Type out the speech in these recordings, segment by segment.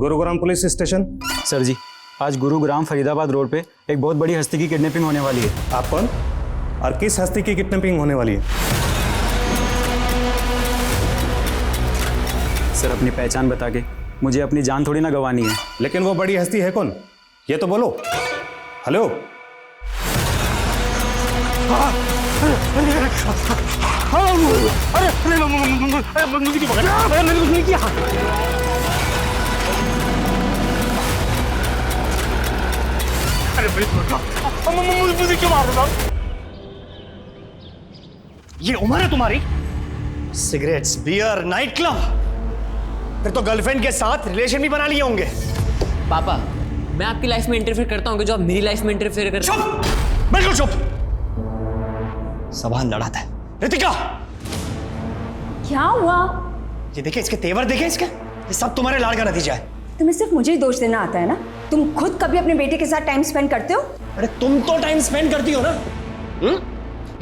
Gurugram police station. Sir ji, आज Gurugram Faridabad road पे एक बहुत बड़ी हस्ती की किडनैपिंग होने वाली है। आप कौन और किस हस्ती की किडनैपिंग होने वाली है? सर, अपनी पहचान बता के मुझे अपनी जान थोड़ी ना गंवानी है। लेकिन वो बड़ी हस्ती है कौन, ये तो बोलो। हेलो। मुझे क्यों पकड़ा? मैंने कुछ नहीं किया। अरे मुझे क्यों मार रहे हो? ये उम्र है तुम्हारी? सिगरेट्स, बियर, नाइट क्लब, फिर तो गर्लफ्रेंड के साथ रिलेशन भी बना लिए होंगे। पापा, मैं आपकी लाइफ में इंटरफेयर करता हूँ कि जो आप मेरी लाइफ में इंटरफेयर कर रहे हो? चुप, बिल्कुल चुप। सवाल लड़ाता है। रितिका, क्या हुआ? ये देखे, इसके तेवर देखे इसके, ये सब तुम्हारे लाड़ का नतीजा है। तुम्हें सिर्फ मुझे ही दोष देना आता है ना? तुम खुद कभी अपने बेटे के साथ टाइम स्पेंड करते हो? अरे तुम तो टाइम स्पेंड करती हो ना।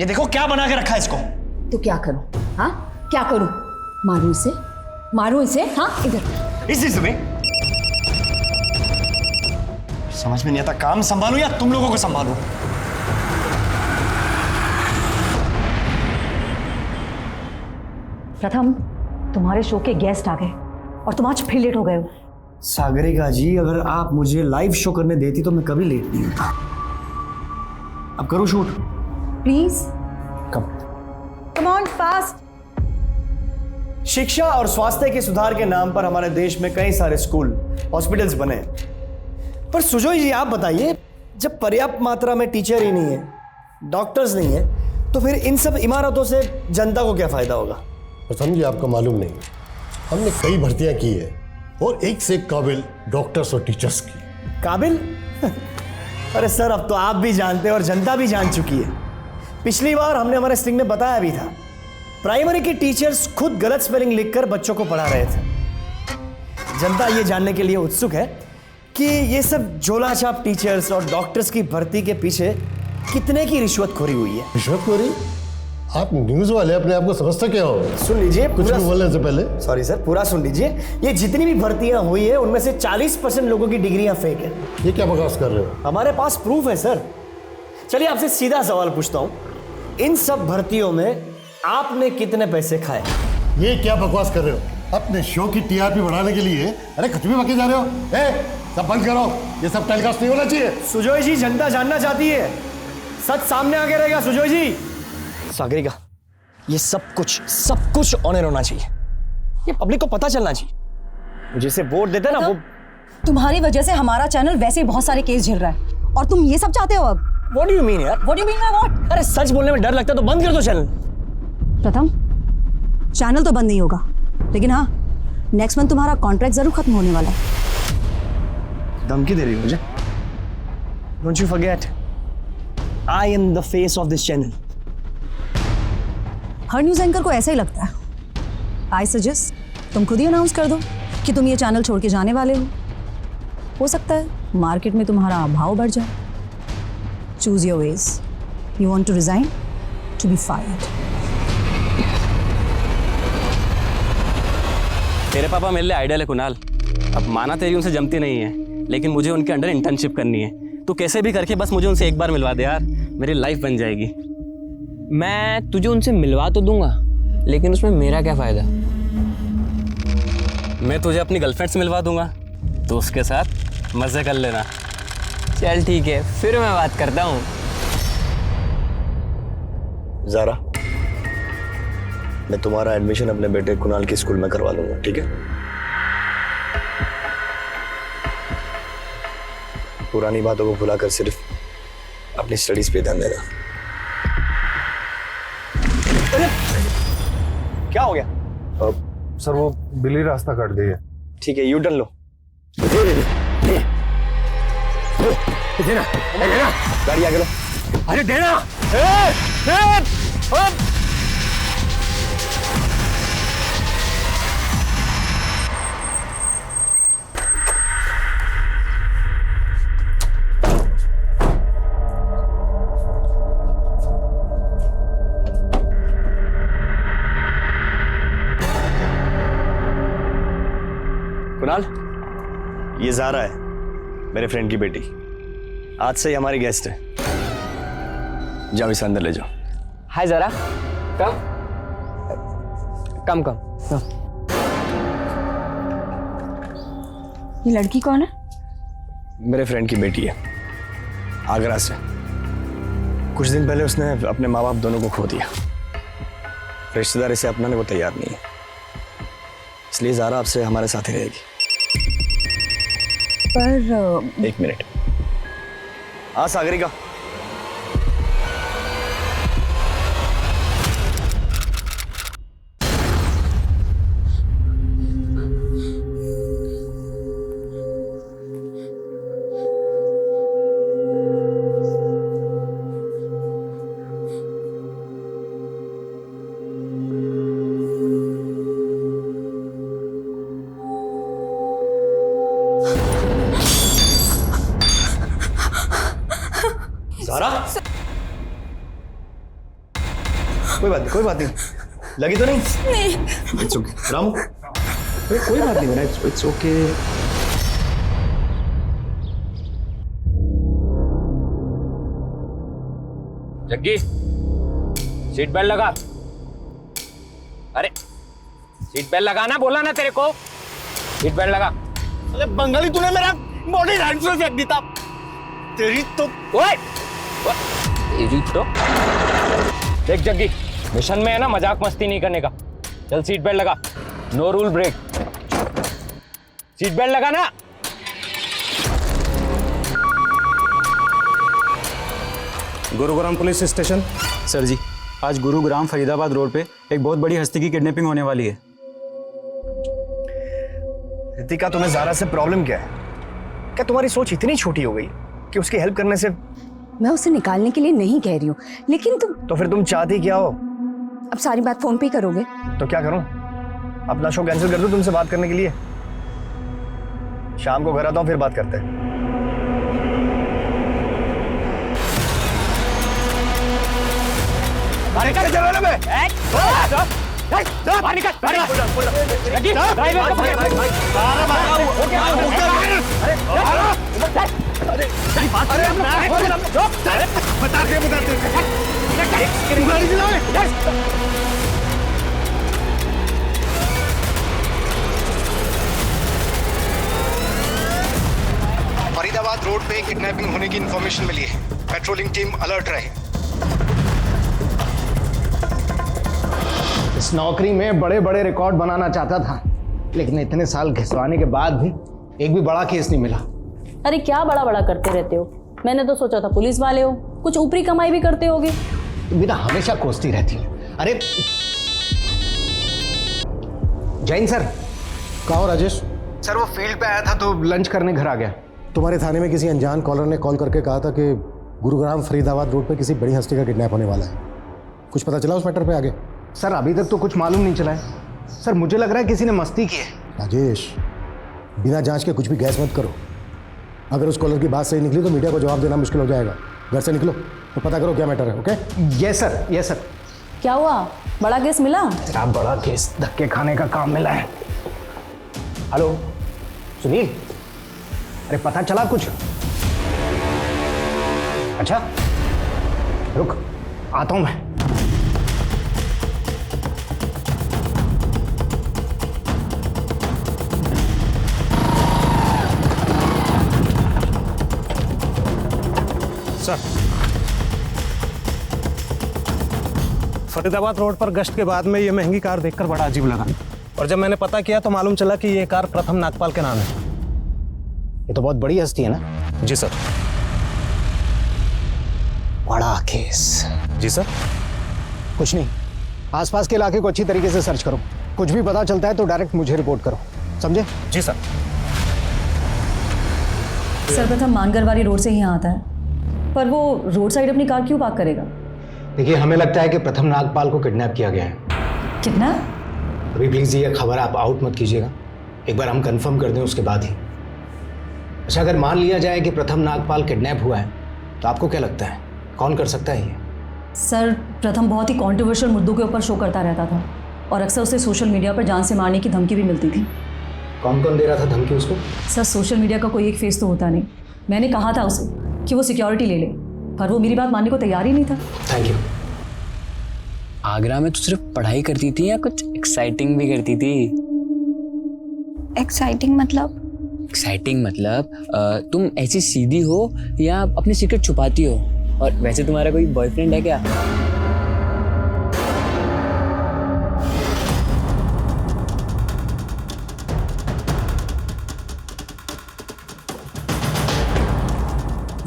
ये देखो क्या बना के रखा है इसको। तो क्या करूं? हाँ, क्या करूं? मारूं इसे? मारूं इसे? हाँ, इधर। इसी समय समझ में नहीं आता, काम संभालूं या तुम लोगों को संभालूं? प्रथम, तुम्हारे शो के गेस्ट आ गए और तुम आज फिर लेट हो गए हो। सागरिका जी, अगर आप मुझे लाइव शो करने देती तो मैं कभी लेट नहीं होता। अब करूं shoot? Please come on fast. शिक्षा और स्वास्थ्य के सुधार के नाम पर हमारे देश में कई सारे स्कूल, हॉस्पिटल्स बने हैं। पर सुजोय जी, आप बताइए, जब पर्याप्त मात्रा में टीचर ही नहीं है, डॉक्टर्स नहीं है, तो फिर इन सब इमारतों से जनता को क्या फायदा होगा? प्रथम जी, आपको मालूम नहीं, हमने कई भर्तियां की है और एक से एक काबिल डॉक्टर्स और टीचर्स की। काबिल? अरे सर, अब तो आप भी जानते हैं और जनता भी जान चुकी है। पिछली बार हमने हमारे स्ट्रिंग में बताया भी था, प्राइमरी के टीचर्स खुद गलत स्पेलिंग लिखकर बच्चों को पढ़ा रहे थे। जनता ये जानने के लिए उत्सुक है कि ये सब झोलाछाप टीचर्स और डॉक्टर्स की भर्ती के पीछे कितने की रिश्वतखोरी हुई है। रिश्वतखोरी? आप न्यूज वाले अपने आप को समझते क्या हो? सुन लीजिए, कुछ भी बोलने से पहले। सॉरी सर, पूरा सुन लीजिए। ये जितनी भी भर्तियां हुई है उनमें से 40% लोगों की डिग्रियां फेक है। ये क्या बकवास कर रहे हो? हमारे पास प्रूफ है सर। चलिए आपसे सीधा सवाल पूछता हूं, इन सब भर्तियों में आपने कितने पैसे खाए? ये क्या बकवास कर रहे हो? अपने शो की टीआरपी बढ़ाने के लिए अरे कुछ भी बके जा रहे हो। सब बंद करो, ये सब टेलीकास्ट नहीं होना चाहिए। सुजोय जी, जनता जानना चाहती है, सच सामने आगे रहेगा। सुजोय जी। सागरिका, ये सब कुछ ऑनर होना चाहिए, ये पब्लिक को पता चलना चाहिए। जिसे वोट देते ना, वो तुम्हारी वजह से हमारा चैनल वैसे ही बहुत सारे केस झेल रहा है और तुम ये सब चाहते हो अब? What do you mean यार? What do you mean by what? अरे सच बोलने में डर लगता है तो बंद कर दो चैनल। प्रथम, चैनल तो बंद नहीं होगा, लेकिन हाँ, नेक्स्ट मंथ तुम्हारा कॉन्ट्रैक्ट जरूर खत्म होने वाला है। धमकी दे रही हो मुझे? Don't you forget, I am the face of this channel. Her news anchor को ऐसा ही लगता है। आई सजेस्ट तुम खुद ही अनाउंस कर दो कि तुम ये चैनल छोड़ के जाने वाले हो सकता है मार्केट में तुम्हारा भाव बढ़ जाए। Choose your wage. You want to resign, to be fired. तेरे पापा मेरे लिए आइडियल है कुणाल। अब माना तेरी उनसे जमती नहीं है, लेकिन मुझे उनके अंडर इंटर्नशिप करनी है। तू कैसे भी करके बस मुझे उनसे एक बार मिलवा दे यार, मेरी लाइफ बन जाएगी। मैं तुझे उनसे मिलवा तो दूंगा, लेकिन उसमें मेरा क्या फायदा? मैं तुझे अपनी गर्लफ्रेंड से मिलवा दूंगा, तो उसके साथ मजे कर लेना। चल ठीक है, फिर मैं बात करता हूँ। ज़ारा, मैं तुम्हारा एडमिशन अपने बेटे कुणाल के स्कूल में करवा लूंगा, ठीक है? पुरानी बातों को भुलाकर सिर्फ अपनी स्टडीज पे ध्यान देना। क्या हो गया? सर, वो बिल्ली रास्ता काट गई है। ठीक है, यू टर्न लो। देना, देना, गाड़ी आगे लो। अरे देना। कुणाल, ये ज़ारा है, मेरे फ्रेंड की बेटी। आज से ही हमारी गेस्ट है। जाओ इसे अंदर ले जाओ। हाय ज़रा, कम कम कम। ये लड़की कौन है? मेरे फ्रेंड की बेटी है, आगरा से। कुछ दिन पहले उसने अपने माँ बाप दोनों को खो दिया। रिश्तेदार इसे अपनाने को तैयार नहीं है, इसलिए ज़ारा आपसे हमारे साथ ही रहेगी। पर 1 मिनट। हाँ सागरिका, ज़ारा, कोई बात नहीं, लगी तो नहीं? नहीं। It's okay. रामू, कोई बात नहीं, it's okay. Jaggi, seat belt लगा। अरे सीट बेल्ट लगाना बोला ना तेरे को, सीट बेल्ट लगा। अरे बंगाली, तूने मेरा बॉडी हैंड से फेंक दिया। तेरी तो ओए तेरी तो देख जग्गी, मिशन में है ना मजाक मस्ती नहीं करने का। चल सीट बेल्ट लगा, no rule break. Seat belt लगा ना। Gurugram police station. Sir ji, आज गुरुग्राम फरीदाबाद रोड पे एक बहुत बड़ी हस्ती की किडनैपिंग होने वाली है। रितिका, तुम्हें ज़ारा से प्रॉब्लम क्या है? क्या तुम्हारी सोच इतनी छोटी हो गई कि उसकी हेल्प करने से? मैं उसे निकालने के लिए नहीं कह रही हूँ, लेकिन तुम तो फिर तुम चाहती क्या हो? अब सारी बात फोन पे ही करोगे? तो क्या करूं? अपना शो कैंसिल कर दूं तुमसे बात करने के लिए? शाम को घर आता हूं, फिर बात करते हैं। बाहर निकल जरा मैं। बाहर निकल, बाहर निकल। जग्गी, ड्राइवर को फरीदाबाद रोड पे किडनैपिंग होने की इंफॉर्मेशन मिली है। पेट्रोलिंग टीम अलर्ट रहे। इस नौकरी में बड़े बड़े रिकॉर्ड बनाना चाहता था, लेकिन इतने साल घिसवाने के बाद भी एक भी बड़ा केस नहीं मिला। अरे क्या बड़ा बड़ा करते रहते हो? मैंने तो सोचा था पुलिस वाले हो, कुछ ऊपरी कमाई भी करते होगे। तुम भी ना हमेशा कोसती रहती हो। अरे जैन सर। कहो राजेश। सर वो फील्ड पे आया था तो लंच करने घर आ गया। तुम्हारे थाने में किसी अनजान कॉलर ने कॉल करके कहा था कि गुरुग्राम फरीदाबाद रोड पे किसी बड़ी हस्ती का किडनैप होने वाला है। कुछ पता चला उस मैटर पे आगे? सर अभी तक तो कुछ मालूम नहीं चला है। सर मुझे लग रहा है किसी ने मस्ती की है। राजेश, बिना जांच के कुछ भी गैस मत करो। अगर उस कॉलर की बात सही निकली तो मीडिया को जवाब देना मुश्किल हो जाएगा। घर से निकलो तो पता करो क्या मैटर है। Okay? Yes sir, yes sir. क्या हुआ, बड़ा केस मिला? तेरा बड़ा केस धक्के खाने का काम मिला है। हेलो सुनील, अरे पता चला कुछ? अच्छा रुक, आता हूं मैं। सर, फरीदाबाद रोड पर गश्त के बाद में ये महंगी कार देखकर बड़ा अजीब लगा, और जब मैंने पता किया तो मालूम चला कि ये कार प्रथम नागपाल के नाम है। ये तो बहुत बड़ी हस्ती है ना? जी सर। बड़ा केस। जी सर। कुछ नहीं, आसपास के इलाके को अच्छी तरीके से सर्च करो। कुछ भी पता चलता है तो डायरेक्ट मुझे रिपोर्ट करो, समझे? जी सर। सर्वप्रथम मानगरवारी रोड से ही यहाँ आता है, पर वो रोड साइड अपनी कार क्यों पार्क करेगा? देखिए, हमें लगता है कि प्रथम नागपाल को किडनैप किया गया है। कितना? अभी प्लीज ये खबर आप आउट मत कीजिएगा, एक बार हम कंफर्म कर दें उसके बाद ही। अच्छा, अगर मान लिया जाए कि प्रथम नागपाल किडनैप हुआ है तो आपको क्या लगता है कौन कर सकता है ये? सर, प्रथम बहुत ही कॉन्ट्रोवर्शियल मुद्दों के ऊपर शो करता रहता था और अक्सर उसे सोशल मीडिया पर जान से मारने की धमकी भी मिलती थी। कौन कौन दे रहा था धमकी उसको? सर सोशल मीडिया का कोई एक फेस तो होता नहीं। मैंने कहा था उसे कि वो सिक्योरिटी ले ले, पर वो मेरी बात मानने को तैयार ही नहीं था। Thank you. आगरा में तो सिर्फ पढ़ाई करती थी या कुछ एक्साइटिंग भी करती थी? एक्साइटिंग मतलब? एक्साइटिंग मतलब तुम ऐसी सीधी हो या अपनी सीक्रेट छुपाती हो? और वैसे तुम्हारा कोई बॉयफ्रेंड है क्या?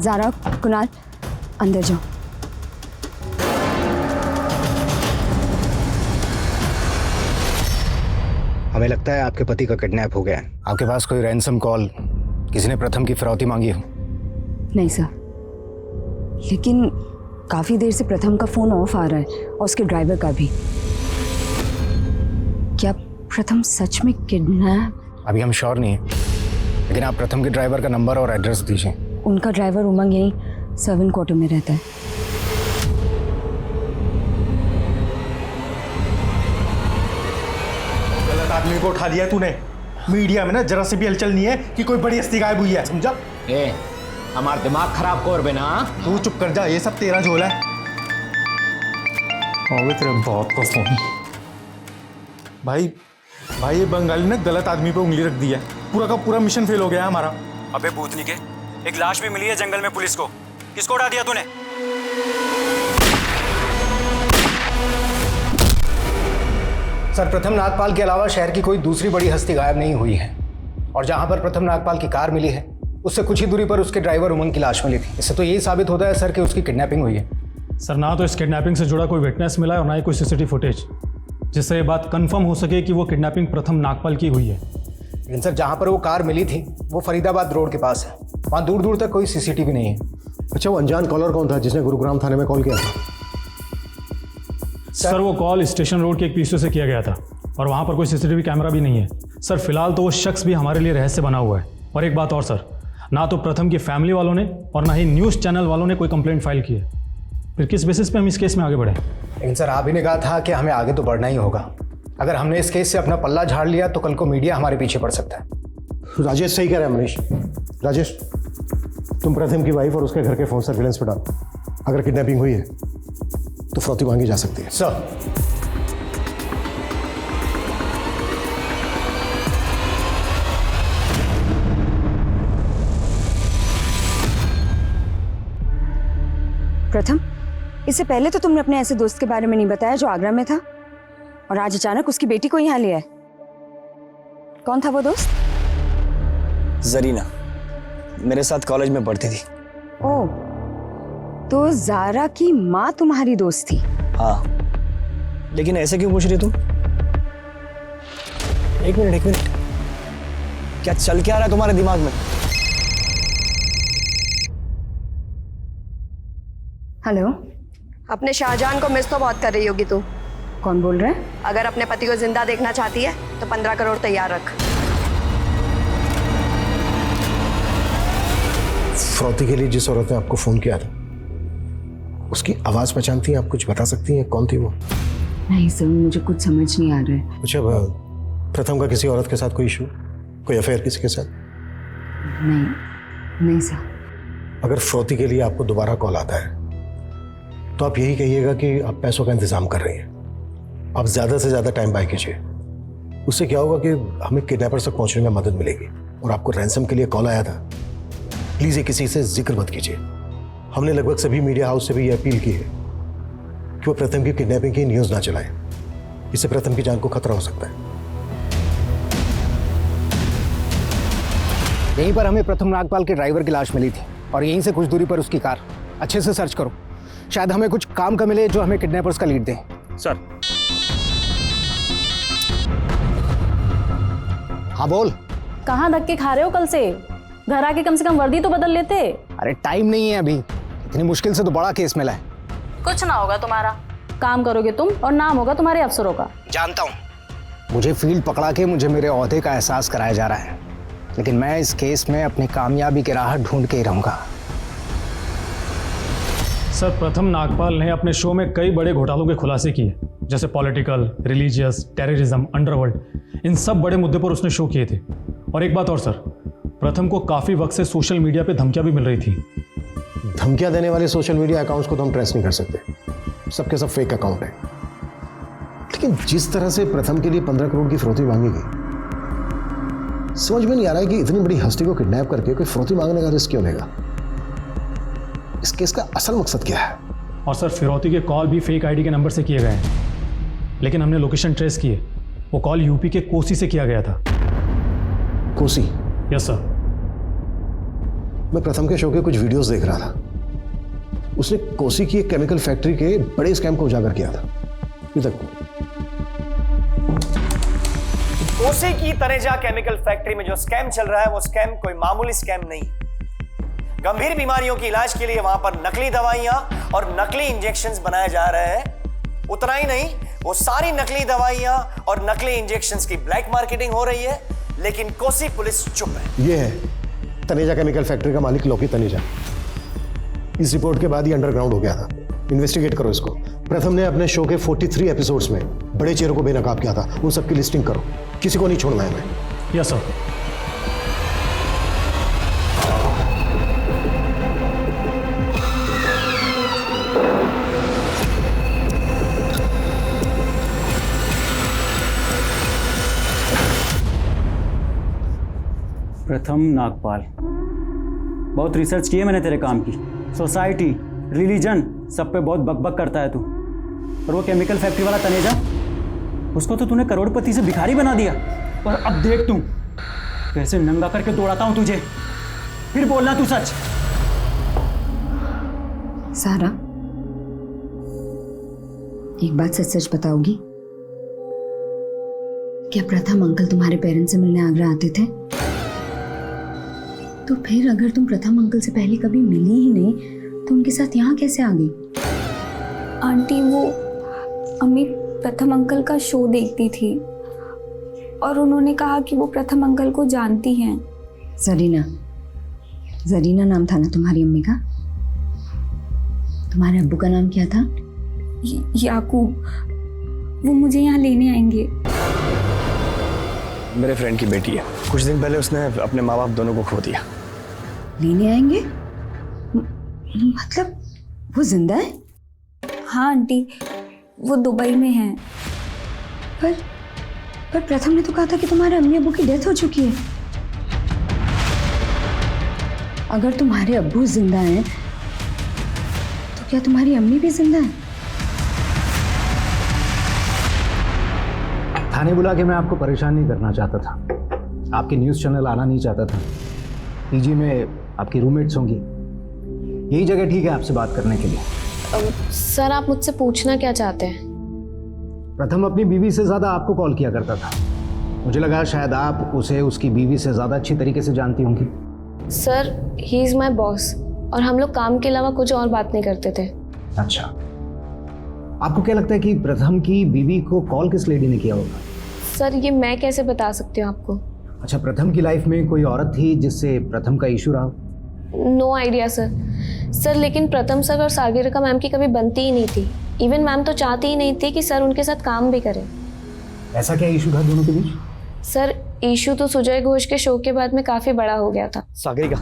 ज़ारा, कुणाल, अंदर जाओ। हमें लगता है आपके पति का किडनैप हो गया है। आपके पास कोई रैंसम कॉल, किसी ने प्रथम की फिरौती मांगी हो? नहीं सर, लेकिन काफ़ी देर से प्रथम का फ़ोन ऑफ आ रहा है और उसके ड्राइवर का भी। क्या प्रथम सच में किडनैप? अभी हम श्योर नहीं है, लेकिन आप प्रथम के ड्राइवर का नंबर और एड्रेस दीजिए। उनका ड्राइवर उमंग यहीं सर्वेंट क्वार्टर में रहता है। गलत आदमी को उठा दिया तूने। मीडिया में ना जरा से भी हलचल नहीं है कि कोई बड़ी हस्ती गायब हुई है, समझा? हमारा दिमाग खराब कर बेना। तू चुप कर जा, ये सब तेरा झोल है। तेरे बहुत का फोन। भाई ये बंगाली ने गलत आदमी पे उंगली रख दी है। पूरा का पूरा मिशन फेल हो गया है हमारा। अबे भूतनी के, एक लाश भी मिली है जंगल में पुलिस को। किसको उड़ा दिया तूने? सर, प्रथम नागपाल के अलावा शहर की कोई दूसरी बड़ी हस्ती गायब नहीं हुई है, और जहां पर प्रथम नागपाल की कार मिली है उससे कुछ ही दूरी पर उसके ड्राइवर उमंग की लाश मिली थी। इससे तो यही साबित होता है सर कि उसकी किडनैपिंग हुई है। सर, ना तो इस किडनैपिंग से जुड़ा कोई विटनेस मिला है और ना ही कोई सीसीटीवी फुटेज जिससे ये बात कंफर्म हो सके कि वो किडनैपिंग प्रथम नागपाल की हुई है। लेकिन सर, जहां पर वो कार मिली थी वो फरीदाबाद रोड के पास है, वहां दूर दूर तक कोई सीसीटीवी नहीं है। अच्छा, वो अनजान कॉलर कौन था जिसने गुरुग्राम थाने में कॉल किया था? सर, वो कॉल स्टेशन रोड के एक पीसीओ से किया गया था और वहाँ पर कोई सीसीटीवी कैमरा भी नहीं है। सर, फिलहाल तो वो शख्स भी हमारे लिए रहस्य बना हुआ है। और एक बात और सर, ना तो प्रथम की फैमिली वालों ने और ना ही न्यूज़ चैनल वालों ने कोई कंप्लेंट फाइल की है। फिर किस बेसिस पे हम इस केस में आगे बढ़े? लेकिन सर, आप ही ने कहा था कि हमें आगे तो बढ़ना ही होगा। अगर हमने इस केस से अपना पल्ला झाड़ लिया तो कल को मीडिया हमारे पीछे पड़ सकता है। राजेश सही कह रहा है मनीष। राजेश, तुम प्रथम की वाइफ और उसके घर के फोन सर्विलेंस पे डालो। अगर किडनैपिंग हुई है तो फिरौती मांगी जा सकती है। सर, प्रथम, इससे पहले तो तुमने अपने ऐसे दोस्त के बारे में नहीं बताया जो आगरा में था, और आज अचानक उसकी बेटी को यहाँ लिया है। कौन था वो दोस्त? जरीना, मेरे साथ कॉलेज में पढ़ती थी। ओह, तो ज़ारा की माँ तुम्हारी दोस्त थी? हाँ, लेकिन ऐसे क्यों पूछ रही तुम? एक मिनट, क्या चल क्या रहा है तुम्हारे दिमाग में? हेलो, अपने शाहजहान को मिस तो बहुत कर रही होगी तू। कौन बोल रहा है? अगर अपने पति को जिंदा देखना चाहती है तो 15 करोड़ तैयार रख। फिरौती के लिए जिस औरत ने आपको फोन किया था उसकी आवाज पहचानती हैं आप? कुछ बता सकती हैं कौन थी वो? नहीं सर, मुझे कुछ समझ नहीं आ रहा है। अच्छा, प्रथम का किसी औरत के साथ कोई इशू, कोई अफेयर किसी के साथ? नहीं सर। अगर फिरौती के लिए आपको दोबारा कॉल आता है तो आप यही कहिएगा कि आप पैसों का इंतजाम कर रही हैं। आप ज़्यादा से ज़्यादा टाइम बाय कीजिए। उससे क्या होगा कि हमें किडनैपर्स तक पहुंचने में मदद मिलेगी। और आपको रैंसम के लिए कॉल आया था, प्लीज़ ये किसी से जिक्र मत कीजिए। हमने लगभग सभी मीडिया हाउस से भी ये अपील की है कि वो प्रथम की किडनैपिंग की न्यूज़ ना चलाएं। इससे प्रथम की जान को खतरा हो सकता है। यहीं पर हमें प्रथम नागपाल के ड्राइवर की लाश मिली थी और यहीं से कुछ दूरी पर उसकी कार। अच्छे से सर्च करो, शायद हमें कुछ काम का मिले जो हमें किडनैपर्स का लीड दे। सर। हाँ बोल। कहाँ धक्के खा रहे हो कल से? घर आके कम से कम वर्दी तो बदल लेते। अरे टाइम नहीं है अभी, इतनी मुश्किल से तो बड़ा केस मिला है। कुछ ना होगा तुम्हारा, काम करोगे तुम और नाम होगा तुम्हारे अफसरों का। जानता हूँ, मुझे फील्ड पकड़ा के मुझे मेरे ओहदे का एहसास कराया जा रहा है, लेकिन मैं इस केस में अपनी कामयाबी की राह ढूंढ के ही रहूंगा। सर प्रथम नागपाल ने अपने शो में कई बड़े घोटालों के खुलासे किए, जैसे पॉलिटिकल, रिलीजियस, टेररिज्म, अंडरवर्ल्ड। इन सब बड़े मुद्दे पर उसने शो किए थे। और एक बात और सर, प्रथम को काफ़ी वक्त से सोशल मीडिया पे धमकियां भी मिल रही थी। धमकियां देने वाले सोशल मीडिया अकाउंट्स को तो हम ट्रेस नहीं कर सकते, सबके सब फेक अकाउंट है। लेकिन जिस तरह से प्रथम के लिए 15 करोड़ की फिरौती मांगी गई, समझ में नहीं आ रहा है कि इतनी बड़ी हस्ती को किडनैप करके कोई फिरौती मांगने का रिस्क क्यों लेगा। इस केस का असल मकसद क्या है? और सर फिरौती के कॉल भी फेक आईडी के नंबर से किए गए हैं, लेकिन हमने लोकेशन ट्रेस किए। वो कॉल यूपी के कोसी से किया गया था। कोसी? Yes sir. मैं प्रथम के शो के कुछ वीडियोस देख रहा था, उसने कोसी की एक केमिकल फैक्ट्री के बड़े स्कैम को उजागर किया था। इधर कोसी की तनेजा केमिकल फैक्ट्री में जो स्कैम चल रहा है वो स्कैम कोई मामूली स्कैम नहीं है। गंभीर बीमारियों की इलाज के लिए वहां पर नकली दवाइयां और नकली इंजेक्शंस बनाए जा रहे हैं। उतना ही नहीं, वो सारी नकली दवाइयां और नकली इंजेक्शंस की ब्लैक मार्केटिंग हो रही है, लेकिन कोसी पुलिस चुप है। ये है तनेजा केमिकल फैक्ट्री का मालिक लोकी तनेजा। इस रिपोर्ट के बाद ही अंडरग्राउंड हो गया था। इन्वेस्टिगेट करो इसको। प्रथम ने अपने शो के 43 एपिसोड्स में बड़े चेहरों को बेनकाब किया था, उन सबकी लिस्टिंग करो, किसी को नहीं छोड़ना है। मैं यस सर। प्रथम नागपाल, बहुत रिसर्च की है मैंने तेरे काम की। सोसाइटी, रिलीजन, सब पे बहुत बकबक करता है तू। और वो केमिकल फैक्ट्री वाला तनेजा, उसको तो तूने करोड़पति से भिखारी बना दिया। और अब देख तू कैसे नंगा करके दौड़ाता हूं तुझे। फिर बोलना तू सच। सारा, एक बात सच सच बताओगी? क्या प्रथम अंकल तुम्हारे पेरेंट्स से मिलने आगरा आते थे? तो फिर अगर तुम प्रथम अंकल से पहले कभी मिली ही नहीं तो उनके साथ यहाँ कैसे आ गई? आंटी, वो अम्मी प्रथम अंकल का शो देखती थी और उन्होंने कहा कि वो प्रथम अंकल को जानती हैं। जरीना, जरीना नाम था ना तुम्हारी अम्मी का? तुम्हारे अब्बू का नाम क्या था? याकूब। वो मुझे यहाँ लेने आएंगे। मेरे फ्रेंड की बेटी है। कुछ दिन पहले उसने अपने माँ बाप दोनों को खो दिया। लेने आएंगे? मतलब वो जिंदा है? हाँ आंटी, वो दुबई में है। पर प्रथम ने तो कहा था कि तुम्हारे अम्मी अब्बू की डेथ हो चुकी है। अगर तुम्हारे अब्बू जिंदा हैं तो क्या तुम्हारी अम्मी भी जिंदा है? थाने बुला के मैं आपको परेशान नहीं करना चाहता था, आपके न्यूज़ चैनल आना नहीं चाहता था। पीजी में आपकी रूममेट्स होंगी, यही जगह ठीक है आपसे बात करने के लिए। सर, आप मुझसे पूछना क्या चाहते हैं? प्रथम अपनी बीवी से ज़्यादा आपको कॉल किया करता था। मुझे लगा शायद आप उसे उसकी बीवी से ज़्यादा अच्छी तरीके से जानती होंगी। Sir, he is my boss और हम लोग काम के अलावा कुछ और बात नहीं करते थे। अच्छा, आपको क्या लगता है कि प्रथम की बीवी को कॉल किस लेडी ने किया होगा? सर, ये मैं कैसे बता सकती हूँ आपको? अच्छा, प्रथम की लाइफ में कोई औरत थी जिससे प्रथम का इशू रहा? नो आइडिया सर, लेकिन प्रथम सर और सागरिका मैम की कभी बनती ही नहीं थी। इवन मैम तो चाहती ही नहीं थी कि सर उनके साथ काम भी करें। ऐसा क्या इशू था दोनों के बीच? सर, इशू तो सुजय घोष के शो के बाद में काफी बड़ा हो गया था। सागरिका,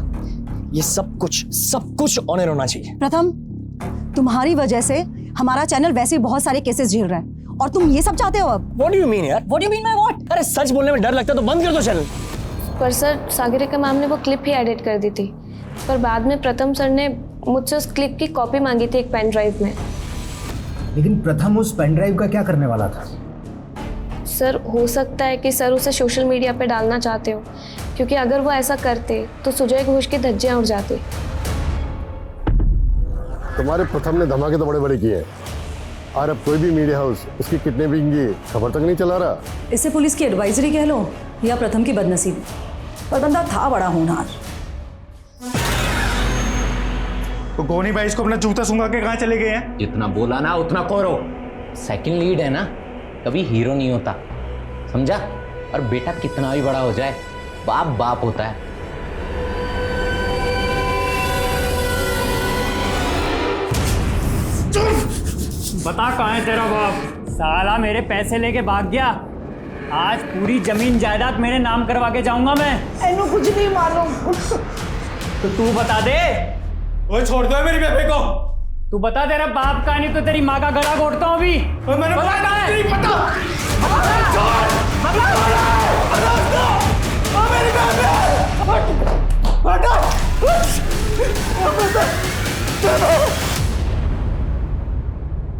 ये सब कुछ ऑनर होना चाहिए। प्रथम, तुम्हारी वजह से हमारा चैनल वैसे ही बहुत सारे केसेस झेल रहा है और तुम ये सब चाहते हो अब? What do you mean यार? What do you mean by what? अरे सच बोलने में डर लगता है तो बंद कर दो चैनल। पर सर, सागरिका मैम ने वो क्लिप ही एडिट कर दी थी, पर बाद में प्रथम सर ने मुझसे उस क्लिप की कॉपी मांगी थी एक पेन ड्राइव में। लेकिन प्रथम उस पेन ड्राइव का क्या करने वाला था? सर, हो सकता है कि सर उसे सोशल मीडिया पे डालना चाहते हो, क्योंकि अगर वो ऐसा करते तो सुजय घोष की धज्जियां उड़ जाती। तुम्हारे प्रथम ने धमाके तो बड़े बड़े किए हैं और अब कोई भी मीडिया हाउस उसकी किडनैपिंग की खबर तक नहीं चला रहा। इसे पुलिस की एडवाइजरी कह लो या प्रथम की बदनसीबी, पर बंदा था बड़ा होनहार। तो गोनी भाई इसको अपना जूता सूंघा के कहाँ चले गए हैं? जितना बोला ना उतना करो। सेकंड लीड है ना, कभी हीरो नहीं होता, समझा? और बेटा कितना भी बड़ा हो जाए, बाप बाप होता है। बता कहाँ है तेरा बाप? साला मेरे पैसे लेके भाग गया। आज पूरी जमीन जायदाद मेरे नाम करवा के जाऊंगा मैं। एनु कुछ नहीं मालूम। तो तू बता दे। ओए छोड़ दो मेरी बेबे को। तू बता तेरा बाप का, नहीं तो तेरी माँ का गला घोटता हूँ अभी। मैंने बता कहाँ है? नहीं पता।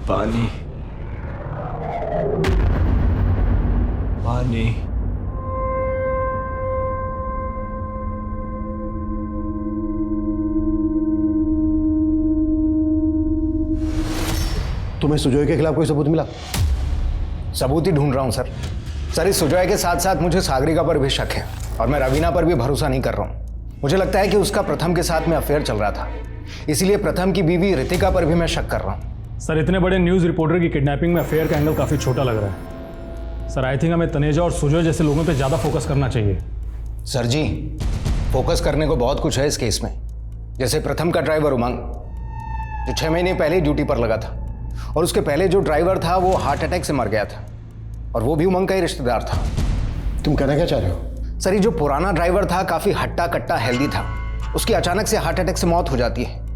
पानी पानी तुम्हें सुजॉय के खिलाफ कोई सबूत मिला? सबूत ही ढूंढ रहा हूं सर। सर, इस सुजॉय के साथ साथ मुझे सागरिका पर भी शक है और मैं रवीना पर भी भरोसा नहीं कर रहा हूं। मुझे लगता है कि उसका प्रथम के साथ में अफेयर चल रहा था, इसलिए प्रथम की बीवी रितिका पर भी मैं शक कर रहा हूं। सर, इतने बड़े न्यूज़ रिपोर्टर की किडनैपिंग में अफेयर का एंगल काफ़ी छोटा लग रहा है। सर, आई थिंक हमें तनेजा और सुजॉय जैसे लोगों पे ज़्यादा फोकस करना चाहिए। सर जी, फोकस करने को बहुत कुछ है इस केस में। जैसे प्रथम का ड्राइवर उमंग, जो 6 महीने पहले ड्यूटी पर लगा था, और उसके पहले जो ड्राइवर था वो हार्ट अटैक से मर गया था, और वो भी उमंग का ही रिश्तेदार था। तुम कहना क्या चाह रहे हो? सर, ये जो पुराना ड्राइवर था काफी हट्टा कट्टा हेल्दी था, उसकी अचानक से हार्ट अटैक से मौत हो जाती है।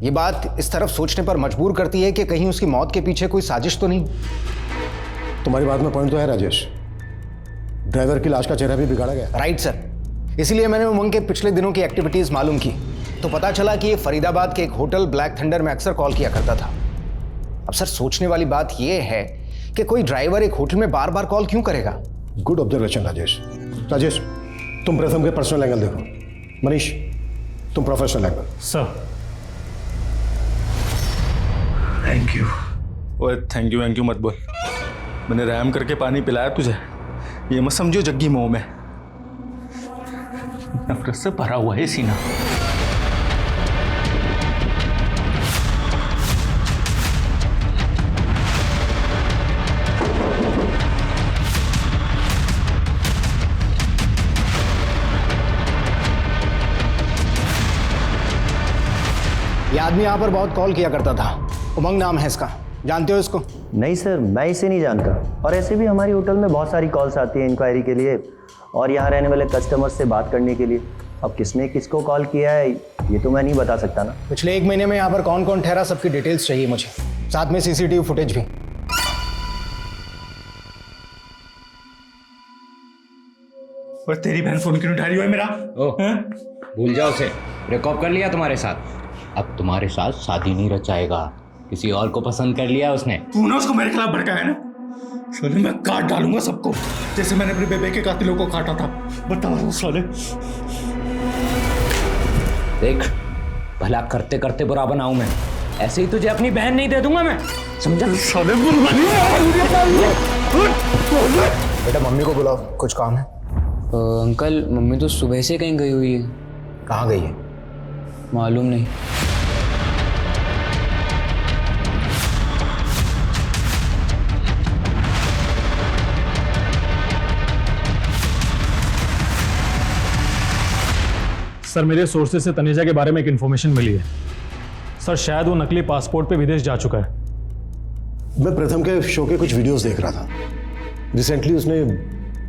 ये बात इस तरफ सोचने पर मजबूर करती है कि कहीं उसकी मौत के पीछे कोई साजिश तो नहीं। तुम्हारी बात में पॉइंट तो है राजेश, ड्राइवर की लाश का चेहरा भी बिगाड़ा गया। राइट सर, इसीलिए मैंने उमंग के पिछले दिनों की एक्टिविटीज मालूम की, तो पता चला कि ये फरीदाबाद के एक होटल ब्लैक थंडर में अक्सर कॉल किया करता था। अब सर, सोचने वाली बात यह है कि कोई ड्राइवर एक होटल में बार बार कॉल क्यों करेगा? Good observation Rajesh. राजेश, तुम प्रथम के पर्सनल एंगल देखो। मनीष, तुम professional angle. Sir, thank you. ओए थैंक यू मत बोल। मैंने रैम करके पानी पिलाया तुझे, ये मत समझो जग्गी मोह में। नफरत से भरा हुआ है सीना। ये आदमी यहाँ पर बहुत कॉल किया करता था, उमंग नाम है इसका, जानते हो इसको? नहीं सर, मैं इसे नहीं जानता। और ऐसे भी हमारी होटल में बहुत सारी कॉल्स आती हैं इंक्वायरी के लिए और यहाँ रहने वाले कस्टमर्स से बात करने के लिए। अब किसने किसको कॉल किया है ये तो मैं नहीं बता सकता ना। पिछले 1 महीने में यहाँ पर कौन कौन ठहरा, सबकी डिटेल्स चाहिए मुझे, साथ में सीसीटीवी फुटेज भी। और तेरी बहन फोन क्यों उठा रही है मेरा? भूल जाओ उसे, ब्रेकअप कर लिया तुम्हारे साथ, अब तुम्हारे साथ शादी नहीं रचाएगा, किसी और को पसंद कर लिया उसने। तूने उसको मेरे खिलाफ भड़काया ना, साले मैं काट डालूंगा सबको, जैसे मैंने अपने बेबे के कातिलों को काटा था। बताओ साले। देख, भला करते करते बुरा बनाऊं मैं, ऐसे ही तुझे अपनी बहन नहीं दे दूंगा मैं, समझा? साले बेटा, मम्मी को बुलाओ, कुछ काम है। अंकल, मम्मी तो सुबह से कहीं गई हुई है। कहाँ गई है? मालूम नहीं। सर, मेरे सोर्सेज से तनेजा के बारे में एक इन्फॉर्मेशन मिली है। सर, शायद वो नकली पासपोर्ट पे विदेश जा चुका है। मैं प्रथम के शो के कुछ वीडियोस देख रहा था। रिसेंटली उसने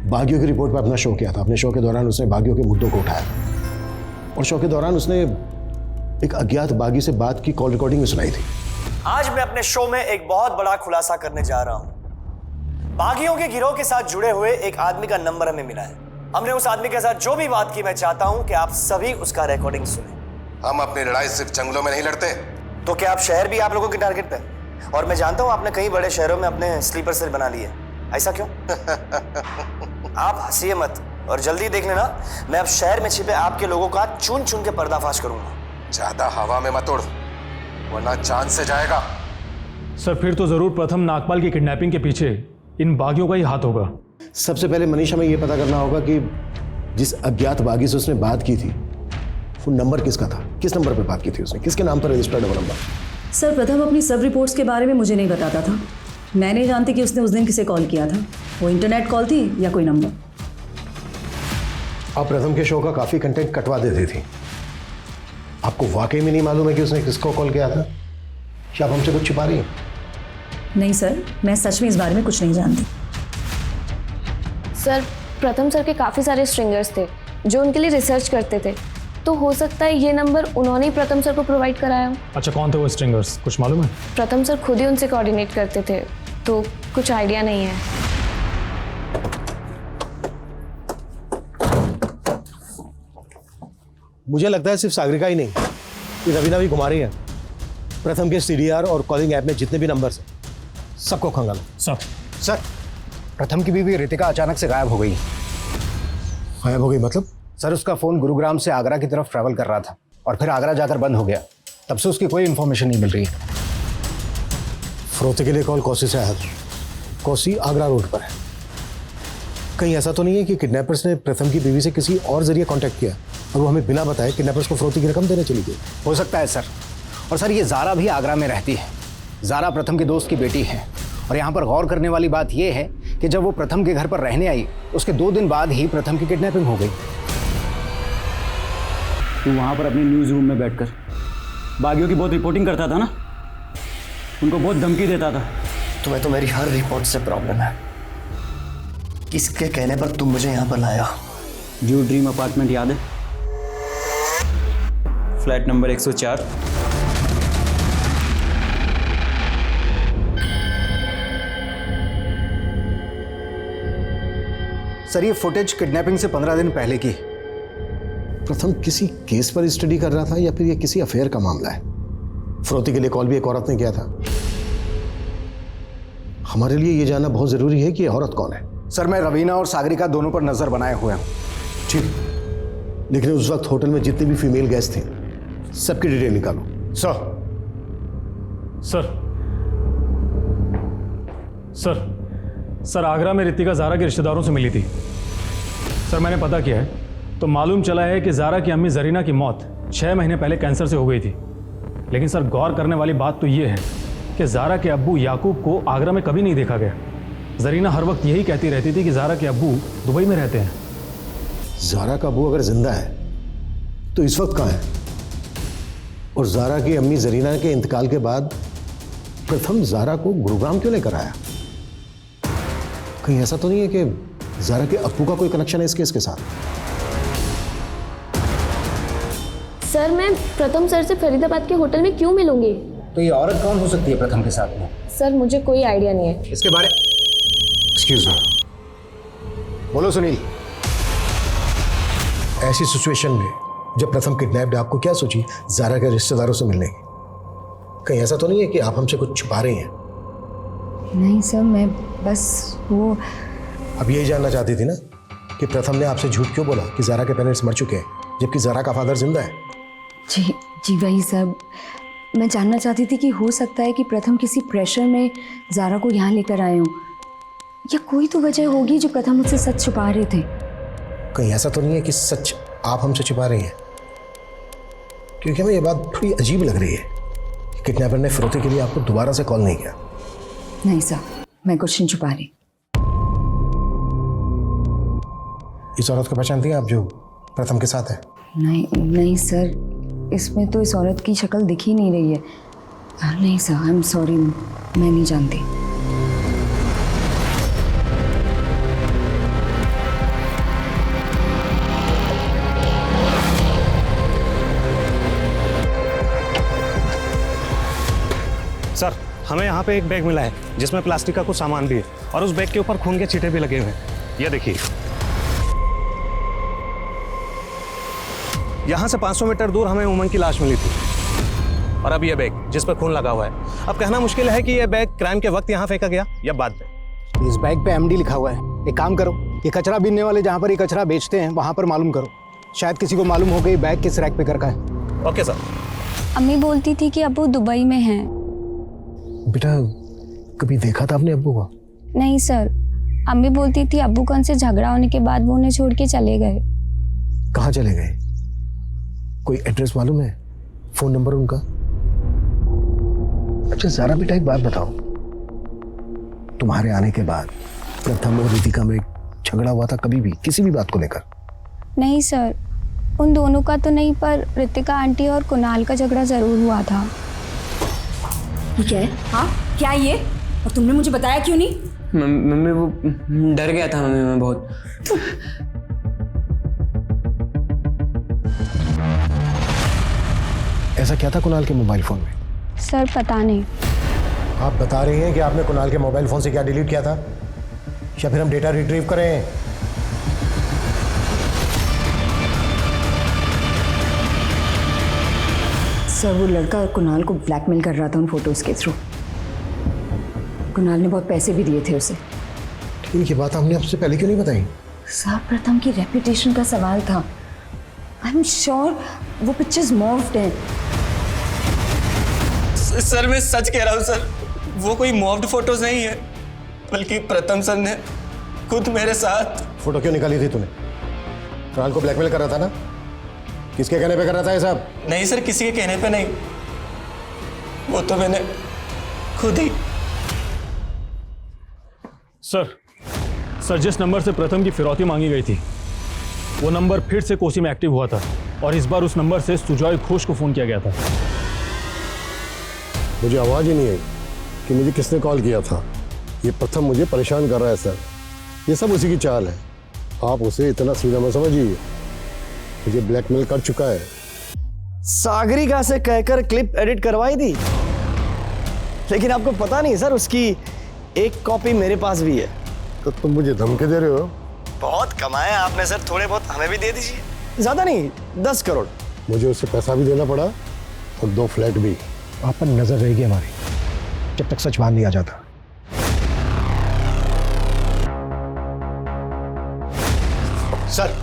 बागियों की रिपोर्ट पर अपना शो किया था। अपने शो के दौरान उसने बागियों के मुद्दों को उठाया और शो के दौरान उसने एक अज्ञात बागी से बात की कॉल रिकॉर्डिंग भी सुनाई थी। आज मैं अपने शो में एक बहुत बड़ा खुलासा करने जा रहा हूं। बागियों के गिरोह के साथ जुड़े हुए एक आदमी का नंबर हमें मिला है। हमने उस आदमी के साथ जो भी बात की, मैं चाहता हूं कि आप सभी उसका रिकॉर्डिंग सुने। हम अपनी लड़ाई सिर्फ जंगलों में नहीं लड़ते। तो क्या आप शहर भी आप लोगों के टारगेट पे? और मैं जानता हूं आपने कई बड़े शहरों में अपने स्लीपर सेल बना लिए, ऐसा क्यों? आप हंसिए मत और जल्दी देख लेना, मैं अब शहर में छिपे आपके लोगों का चुन चुन के पर्दाफाश करूंगा। ज्यादा हवा में मत उड़, वरना चांद से जाएगा। सर, फिर तो जरूर प्रथम नागपाल की किडनैपिंग के पीछे इन बागियों का ही हाथ होगा। सबसे पहले मनीष, हमें यह पता करना होगा कि जिस अज्ञात बागी से उसने बात की थी वो नंबर किसका था, किस नंबर पे बात की थी उसने, किसके नाम पर रजिस्टर्ड है वो नंबर? सर, प्रथम अपनी सब रिपोर्ट्स के बारे में मुझे नहीं बताता था। मैं नहीं जानती कि उसने उस दिन किसे कॉल किया था, वो इंटरनेट कॉल थी या कोई नंबर। आप प्रथम के शो का काफी कंटेंट कटवा देती थी। आपको वाकई में नहीं मालूम है कि उसने किसको कॉल किया था? क्या आप हमसे कुछ छुपा रही हैं? नहीं सर, मैं सच में इस बारे में कुछ नहीं जानती। सर, प्रथम सर के काफ़ी सारे स्ट्रिंगर्स थे जो उनके लिए रिसर्च करते थे, तो हो सकता है ये नंबर उन्होंने ही प्रथम सर को प्रोवाइड कराया हो। अच्छा, कौन थे वो स्ट्रिंगर्स, कुछ मालूम है? प्रथम सर खुद ही उनसे कोऑर्डिनेट करते थे, तो कुछ आइडिया नहीं है। मुझे लगता है सिर्फ सागरिका ही नहीं, ये रवीना भी घुमा रही है। प्रथम के CDR और कॉलिंग ऐप में जितने भी नंबर्स हैं सबको खंगालो। सर, प्रथम की बीवी रितिका अचानक से गायब हो गई। गायब हो गई मतलब? सर, उसका फोन गुरुग्राम से आगरा की तरफ ट्रैवल कर रहा था और फिर आगरा जाकर बंद हो गया। तब से उसकी कोई इन्फॉर्मेशन नहीं मिल रही है। फरोती के लिए कॉल कौसी से आया था। कौसी आगरा रोड पर है। कहीं ऐसा तो नहीं है कि किडनैपर्स ने प्रथम की बीवी से किसी और जरिए कांटेक्ट किया और वो हमें बिना बताए किडनैपर्स को फरोती की रकम देने चली गई? हो सकता है सर। और सर, ये ज़ारा भी आगरा में रहती है। ज़ारा प्रथम के दोस्त की बेटी है। और यहाँ पर गौर करने वाली बात यह है कि जब वो प्रथम के घर पर रहने आई, उसके 2 दिन बाद ही प्रथम की किडनैपिंग हो गई। तू वहाँ पर अपने न्यूज़ रूम में बैठकर बागियों की बहुत रिपोर्टिंग करता था ना, उनको बहुत धमकी देता था। तुम्हें तो मेरी हर रिपोर्ट से प्रॉब्लम है। किसके कहने पर तुम मुझे यहाँ पर लाया? जू ड्रीम अपार्टमेंट याद है? Flat number 104। सर, ये फुटेज किडनैपिंग से 15 दिन पहले की। प्रथम किसी केस पर स्टडी कर रहा था या फिर ये किसी अफेयर का मामला है? फरोती के लिए कॉल भी एक औरत ने किया था। हमारे लिए ये जानना बहुत जरूरी है कि ये औरत कौन है। सर, मैं रवीना और सागरिका दोनों पर नजर बनाए हुए हूँ। ठीक, लेकिन उस वक्त होटल में जितने भी फीमेल गेस्ट थे सबकी डिटेल निकालो। सर आगरा में रितिका ज़ारा के रिश्तेदारों से मिली थी। सर, मैंने पता किया है तो मालूम चला है कि ज़ारा की अम्मी जरीना की मौत 6 महीने पहले कैंसर से हो गई थी। लेकिन सर, गौर करने वाली बात तो ये है कि ज़ारा के अब्बू याकूब को आगरा में कभी नहीं देखा गया। जरीना हर वक्त यही कहती रहती थी कि ज़ारा के अब्बू दुबई में रहते हैं। ज़ारा का अब्बू अगर जिंदा है तो इस वक्त कहाँ है? और ज़ारा की अम्मी जरीना के इंतकाल के बाद प्रथम ज़ारा को गुरुग्राम क्यों लेकर आया? कहीं ऐसा तो नहीं है कि ज़ारा के अब्बू का कोई कनेक्शन है इस केस के साथ? सर, मैं प्रथम सर से फरीदाबाद के होटल में क्यों मिलूंगी? तो ये औरत कौन हो सकती है प्रथम के साथ में? सर, मुझे कोई आइडिया नहीं है इसके बारे। एक्सक्यूज मी, बोलो सुनील। ऐसी सिचुएशन में जब प्रथम किडनैप्ड, आपको क्या सोची ज़ारा के रिश्तेदारों से मिलने की? कहीं ऐसा तो नहीं है कि आप हमसे कुछ छुपा रही हैं? नहीं सर, मैं बस वो। अब यही जानना चाहती थी ना कि प्रथम ने आपसे झूठ क्यों बोला कि ज़ारा के पेरेंट्स मर चुके हैं जबकि ज़ारा का फादर जिंदा है? जी वही सर, मैं जानना चाहती थी कि हो सकता है कि प्रथम किसी प्रेशर में ज़ारा को यहाँ लेकर आए हों, या कोई तो वजह होगी जो प्रथम मुझसे सच छुपा रहे थे। कहीं ऐसा तो नहीं है कि सच आप हमसे छुपा रही हैं? क्योंकि हमें ये बात थोड़ी अजीब लग रही है कि किडनैपर ने फिरौती के लिए आपको दोबारा से कॉल नहीं किया। नहीं सर, मैं कुछ नहीं छुपा रही। इस औरत को पहचानती हैं आप जो प्रथम के साथ है? नहीं सर, इसमें तो इस औरत की शक्ल दिख ही नहीं रही है। नहीं सर, आई एम सॉरी, मैं नहीं जानती। सर, हमें यहाँ पे एक बैग मिला है जिसमें प्लास्टिक का कुछ सामान भी है और उस बैग के ऊपर खून के छींटे भी लगे हुए हैं। ये देखिए, यहाँ से 500 मीटर दूर हमें उमंग की लाश मिली थी और अब ये बैग जिस पर खून लगा हुआ है। अब कहना मुश्किल है कि ये बैग क्राइम के वक्त यहाँ फेंका गया या बाद में। इस बैग पे MD लिखा हुआ है। एक काम करो, ये कचरा बीनने वाले जहाँ पर ये कचरा बेचते हैं वहाँ पर मालूम करो, शायद किसी को मालूम हो गई बैग किस रैक पे कर का है। Okay sir. अम्मी बोलती थी कि अब्बू दुबई में हैं। बेटा, कभी देखा था आपने अब्बू को? नहीं सर, अम्मी बोलती थी अब्बू का उनसे झगड़ा होने के बाद वो उन्हें छोड़ के चले गए। कहाँ चले गए? कोई एड्रेस मालूम है? फोन नंबर उनका? अच्छा ज़ारा बेटा, एक बात बताओ, तुम्हारे आने के बाद प्रथम और रितिका में झगड़ा हुआ था कभी भी किसी भी बात को लेकर? नहीं सर, उन दोनों का तो नहीं, पर रितिका आंटी और कुणाल का झगड़ा जरूर हुआ था। ये क्या है? हाँ क्या ये? और तुमने मुझे बताया क्यों नहीं? मम्मी वो डर गया था मम्मी, मैं बहुत। ऐसा क्या था कुणाल के मोबाइल फोन में? सर पता नहीं। आप बता रही हैं कि आपने कुणाल के मोबाइल फोन से क्या डिलीट किया था, या फिर हम डेटा रिट्रीव करें? सर वो लड़का कुणाल को ब्लैकमेल कर रहा था उन फोटोज के थ्रू। कुणाल ने बहुत पैसे भी दिए थे उसे। ठीक है, बात हमने आपसे पहले क्यों नहीं बताई? सर प्रथम की रेपुटेशन का सवाल था। आई एम श्योर वो पिक्चर्स मॉर्फ्ड हैं। सर मैं सच कह रहा हूँ सर, वो कोई मॉफ्ड फोटोज नहीं है, बल्कि प्रथम सर ने खुद मेरे साथ। फोटो क्यों निकाली थी तूने? कुणाल को ब्लैकमेल कर रहा था ना? किसके कहने पे कर रहा था ये सब? नहीं सर, किसी के कहने पे नहीं, वो तो मैंने खुद ही। सर जिस नंबर से प्रथम की फिरौती मांगी गई थी वो नंबर फिर से कोसी में एक्टिव हुआ था, और इस बार उस नंबर से सुजॉय घोष को फोन किया गया था। मुझे आवाज़ ही नहीं आई कि मुझे किसने कॉल किया था। ये प्रथम मुझे परेशान कर रहा है सर, ये सब उसी की चाल है। आप उसे इतना सीधा मत समझिए, मुझे ब्लैकमेल कर चुका है। सागरिका से कहकर क्लिप एडिट करवाई थी, लेकिन आपको पता नहीं सर उसकी एक कॉपी मेरे पास भी है। तो तुम मुझे धमकी दे रहे हो? बहुत कमाया आपने सर, थोड़े बहुत हमें भी दे दीजिए। ज्यादा नहीं, 10 करोड़। मुझे उससे पैसा भी देना पड़ा और 2 फ्लैट भी। आप पर नजर रहेगी हमारी जब तक सच बाहर नहीं आ जाता। सर,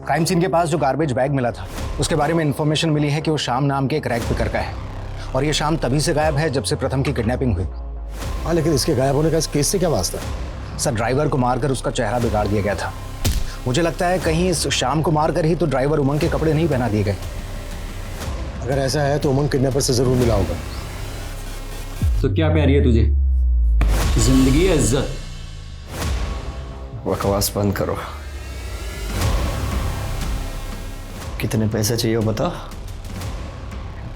क्राइम सीन के पास जो गार्बेज बैग मिला था उसके बारे में इंफॉर्मेशन मिली है कि वो शाम नाम के एक रैग पिकर का है, और ये शाम तभी से गायब है जब से प्रथम की किडनैपिंग हुई। हाँ, लेकिन इसके गायब होने का इस केस से क्या वास्ता? सर ड्राइवर को मारकर उसका चेहरा बिगाड़ दिया गया था। मुझे लगता है कहीं इस शाम को मारकर ही तो ड्राइवर उमंग के कपड़े नहीं पहना दिए गए। अगर ऐसा है तो उमंग किडनैपर से जरूर मिला होगा। तो क्या प्यारी है तुझे, जिंदगी या इज्जत? बकवास बंद करो। कितने पैसे चाहिए वो बता।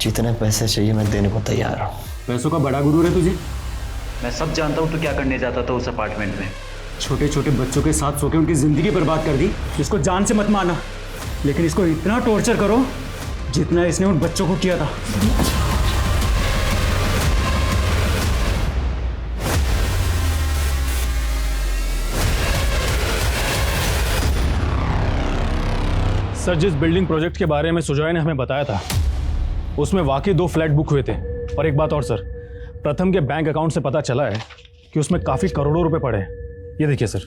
जितने पैसे चाहिए मैं देने को तैयार हूँ। पैसों का बड़ा गुरूर है तुझे। मैं सब जानता हूँ तो क्या करने जाता था उस अपार्टमेंट में। छोटे छोटे बच्चों के साथ सो के उनकी जिंदगी बर्बाद कर दी। इसको जान से मत मारना, लेकिन इसको इतना टॉर्चर करो जितना इसने उन बच्चों को किया था। सर जिस बिल्डिंग प्रोजेक्ट के बारे में सुजॉय ने हमें बताया था उसमें वाकई 2 फ्लैट बुक हुए थे। और एक बात और सर, प्रथम के बैंक अकाउंट से पता चला है कि उसमें काफी करोड़ों रुपए पड़े हैं। ये देखिए सर।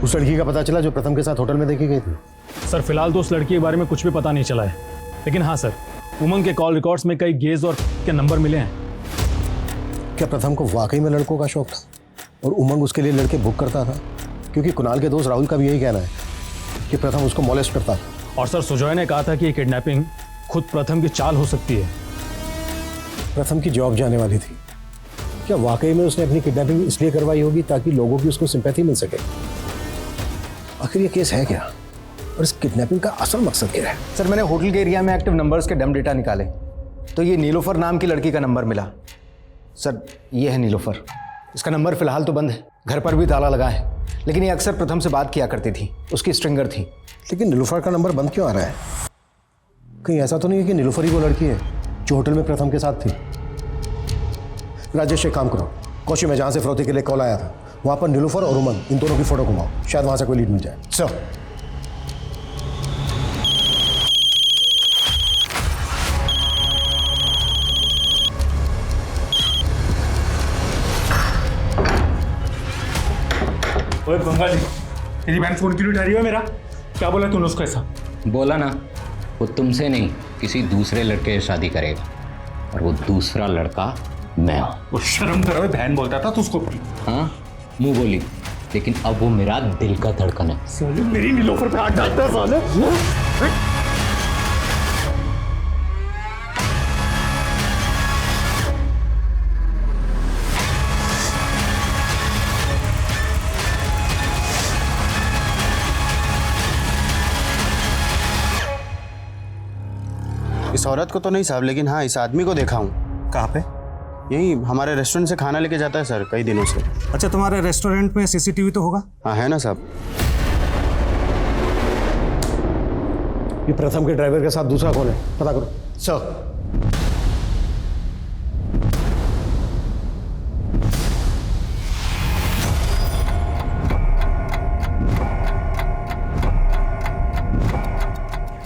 उस लड़की का पता चला जो प्रथम के साथ होटल में देखी गई थी? सर फिलहाल तो उस लड़की के बारे में कुछ भी पता नहीं चला है, लेकिन हाँ सर, उमंग के कॉल रिकॉर्ड्स में कई गेज और के नंबर मिले हैं। क्या प्रथम को वाकई में लड़कों का शौक था और उमंग उसके लिए लड़के बुक करता था? क्योंकि कुणाल के दोस्त राहुल का भी यही कहना है कि प्रथम उसको मॉलेस्ट करता था। और सर सुजॉय ने कहा था कि ये किडनैपिंग खुद प्रथम की चाल हो सकती है। प्रथम की जॉब जाने वाली थी। क्या वाकई में उसने अपनी किडनैपिंग इसलिए करवाई होगी ताकि लोगों की उसको सिंपैथी मिल सके? आखिर ये केस है क्या और इस किडनैपिंग का असल मकसद क्या है? सर मैंने होटल के एरिया में एक्टिव नंबर्स के डम डेटा निकाले तो ये नीलोफर नाम की लड़की का नंबर मिला। सर ये है नीलोफर। इसका नंबर फिलहाल तो बंद है, घर पर भी ताला लगा है, लेकिन ये अक्सर प्रथम से बात किया करती थी, उसकी स्ट्रिंगर थी। लेकिन नीलोफर का नंबर बंद क्यों आ रहा है? कहीं ऐसा तो नहीं है कि नीलोफर ही वो लड़की है जो होटल में प्रथम के साथ थी? राजेश एक काम करो, कोची में जहां से फिरौती के लिए कॉल आया था वहां पर नीलोफर और उमंग इन दोनों की फोटो घुमाओ, शायद वहां से कोई लीड मिल जाए। सर ओए बंगाली, तेरी बहन फोन क्यों उठा रही है मेरा? क्या बोला तूने उसको ऐसा? बोला ना, वो तुमसे नहीं किसी दूसरे लड़के से शादी करेगा, और वो दूसरा लड़का मैं हूँ। वो शर्म करो, बहन बोलता था तू उसको। हाँ मुंह बोली, लेकिन अब वो मेरा दिल का धड़कन है। साले मेरी नीलोफर पे हाथ डालता है साले। इस औरत को तो नहीं साहब, लेकिन हाँ इस आदमी को देखा हूँ। कहाँ पे? यही हमारे रेस्टोरेंट से खाना लेके जाता है सर, कई दिनों से। अच्छा, तुम्हारे रेस्टोरेंट में सीसीटीवी तो होगा? हाँ है ना साहब। ये प्रथम के ड्राइवर के साथ दूसरा कौन है, पता करो। सर,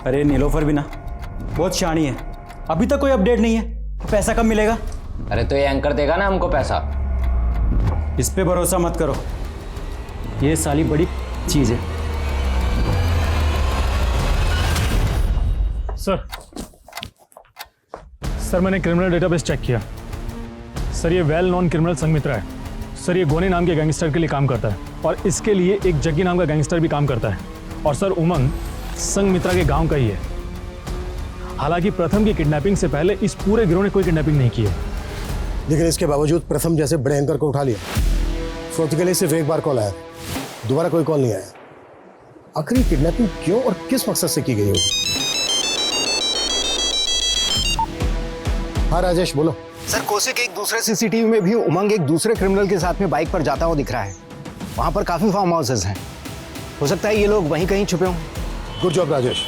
अरे नीलोफर भी ना बहुत शानी है, अभी तक कोई अपडेट नहीं है। पैसा कब मिलेगा? अरे तो ये एंकर देगा ना हमको पैसा। इस पे भरोसा मत करो, ये साली बड़ी चीज है। सर मैंने क्रिमिनल डेटाबेस चेक किया। सर ये वेल नॉन क्रिमिनल संगमित्रा है। सर ये गोनी नाम के गैंगस्टर के लिए काम करता है और इसके लिए एक जग्गी नाम का गैंगस्टर भी काम करता है। और सर उमंग संगमित्रा के गांव का ही है। हालांकि प्रथम की किडनैपिंग से पहले इस पूरे गिरोह ने कोई किडनैपिंग नहीं की है। लेकिन इसके बावजूद प्रथम जैसे बड़े एंकर को उठा लिया। फ्रॉड के लिए सिर्फ एक बार कॉल आया, दोबारा कोई कॉल नहीं आया। आखिर किडनैपिंग क्यों और किस मकसद से की गई होगी? हाँ राजेश बोलो। सर, कोसिक एक दूसरे सीसीटीवी में भी उमंग एक दूसरे क्रिमिनल के साथ में बाइक पर जाता हुआ दिख रहा है। वहां पर काफी फार्म हाउसेस हैं, हो सकता है ये लोग वहीं कहीं छुपे हों। Good job Rajesh.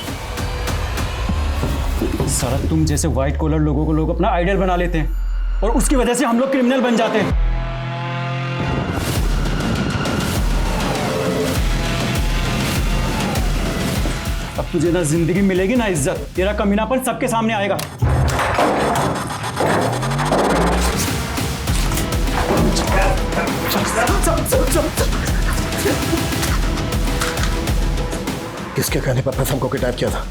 साला तुम जैसे व्हाइट कॉलर लोगों को लोग अपना आइडल बना लेते हैं और उसकी वजह से हम लोग क्रिमिनल बन जाते हैं। अब तुझे ना जिंदगी मिलेगी ना इज्जत, तेरा कमीनापन सबके सामने आएगा। किसके कहने पर प्रथम को किडनैप किया था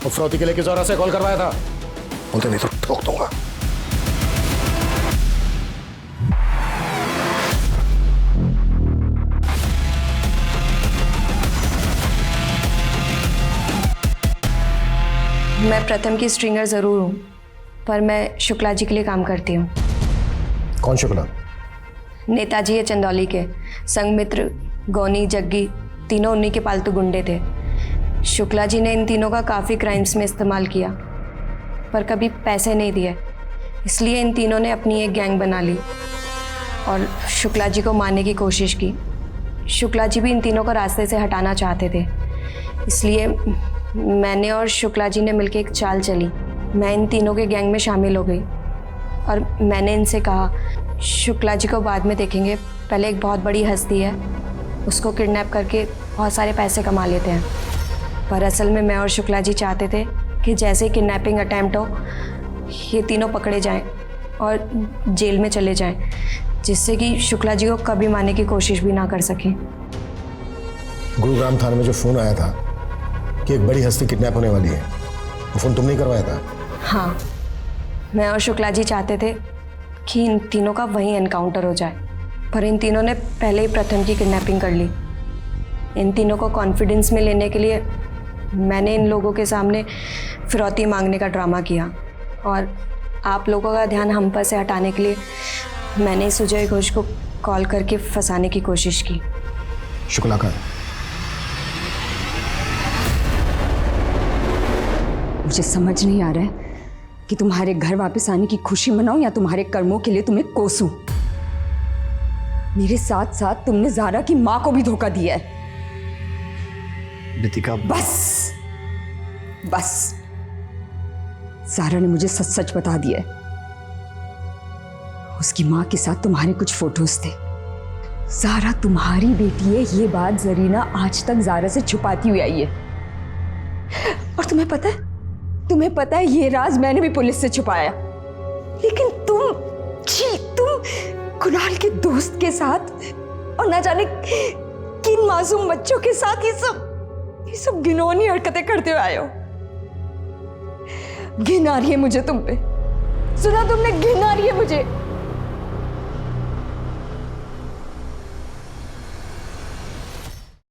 और फ्रौती के लिए किस औरत से कॉल करवाया था? बोलते नहीं तो ठोक दूंगा। मैं प्रथम की स्ट्रिंगर जरूर हूँ, पर मैं शुक्ला जी के लिए काम करती हूँ। कौन शुक्ला? नेताजी है चंदौली के। संगमित्र, गौनी, जग्गी तीनों उन्हीं के पालतू गुंडे थे। शुक्ला जी ने इन तीनों का काफ़ी क्राइम्स में इस्तेमाल किया, पर कभी पैसे नहीं दिए। इसलिए इन तीनों ने अपनी एक गैंग बना ली और शुक्ला जी को मारने की कोशिश की। शुक्ला जी भी इन तीनों को रास्ते से हटाना चाहते थे, इसलिए मैंने और शुक्ला जी ने मिलकर एक चाल चली। मैं इन तीनों के गैंग में शामिल हो गई और मैंने इनसे कहा शुक्ला जी को बाद में देखेंगे, पहले एक बहुत बड़ी हस्ती है, उसको किडनैप करके बहुत सारे पैसे कमा लेते हैं। पर असल में मैं और शुक्ला जी चाहते थे कि जैसे ही किडनैपिंग अटैम्प्ट हो, ये तीनों पकड़े जाएं और जेल में चले जाएं, जिससे कि शुक्ला जी को कभी मारने की कोशिश भी ना कर सकें। गुरुग्राम थाने में जो फ़ोन आया था कि एक बड़ी हस्ती किडनैप होने वाली है, वो फ़ोन तुमने करवाया था? हाँ, मैं और शुक्ला जी चाहते थे कि इन तीनों का वहीं एनकाउंटर हो जाए, पर इन तीनों ने पहले ही प्रथम की किडनैपिंग कर ली। इन तीनों को कॉन्फिडेंस में लेने के लिए मैंने इन लोगों के सामने फिरौती मांगने का ड्रामा किया और आप लोगों का ध्यान हम पर से हटाने के लिए मैंने सुजय घोष को कॉल करके फंसाने की कोशिश की। शुक्ला का? मुझे समझ नहीं आ रहा है कि तुम्हारे घर वापस आने की खुशी मनाऊं या तुम्हारे कर्मों के लिए तुम्हें कोसूं। मेरे साथ साथ तुमने ज़ारा की माँ को भी धोखा दिया है। रितिका, बस बस, ज़ारा ने मुझे सच सच बता दिया है। उसकी माँ के साथ तुम्हारे कुछ फोटोज थे। ज़ारा तुम्हारी बेटी है, ये बात जरीना आज तक ज़ारा से छुपाती हुई आई है। और तुम्हें पता है ये राज मैंने भी पुलिस से छुपाया, लेकिन तुम कुणाल के दोस्त के साथ और ना जाने किन मासूम बच्चों के साथ ये सब घिनौनी हरकतें करते हुए आए हो। घिन आ रही है मुझे तुम पे, सुना तुमने? घिन आ रही है मुझे।